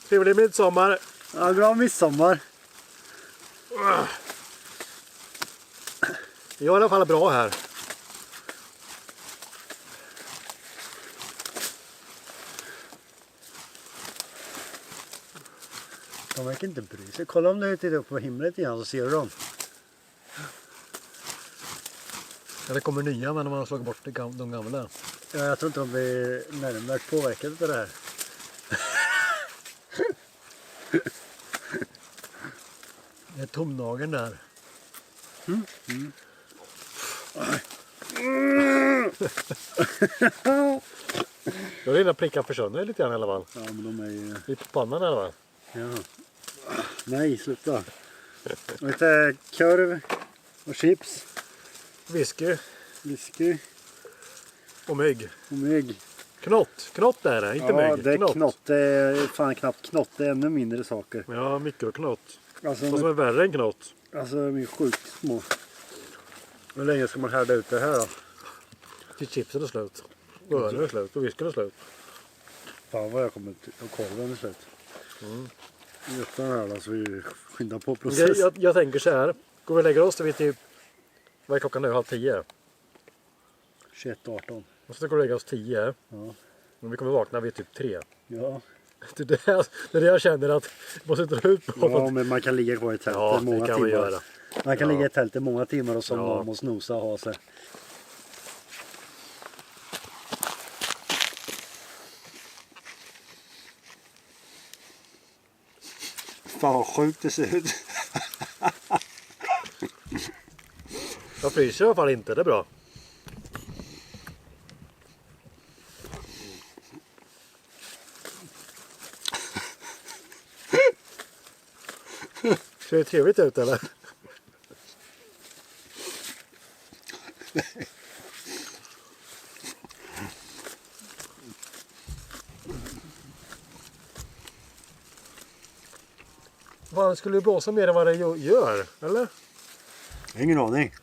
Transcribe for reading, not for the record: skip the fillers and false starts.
Trevlig midsommar. Ja, bra midsommar. Jag är i alla fall bra här. De verkar inte bry sig. Kolla om du tittar upp på himlet igen så ser du dem. Ja, det kommer nya men de har slagit bort de gamla. Ja, jag tror inte de blir närmare påverkade av det här. Det är tomnageln där. Jag har redan prickat för sönder lite grann i alla fall. Ja, men de är ju... Lite på pannan i alla fall. Ja. Nej, sluta. Lite korv och chips. Whisky. Och mygg. Knott är det, inte ja, mygg. Det är knott. Det är fan knappt knott. Det är ännu mindre saker. Ja, mikroknott. Alltså, Vad som är värre än knott. Alltså, de är sjukt små. Hur länge ska man härda ut det här då? Till chipsen är slut. Och ölen är slut. Och whiskyn är slut. Fan vad jag kommer till. Och korven är slut. Just den här då, så vi skyndar på processen. Jag tänker så här. Går vi och lägger oss till vid typ... Vad är klockan nu? 9:30? 21:18. Och så går vi och lägger oss 10. Ja. Men vi kommer vakna vid typ 3. Ja. Det är det jag känner att jag måste dra ut på. Ja, men man kan ligga kvar i tältet Ja, många det kan timmar. vi göra. Man kan ligga i tältet många timmar och somna Ja. om och snosa och ha sig. Fan vad sjukt det ser ut. Jag fryser i alla fall inte, det är bra. Ser det trevligt ut eller? Vad skulle du blåsa mer än vad det gör, eller? Ingen aning.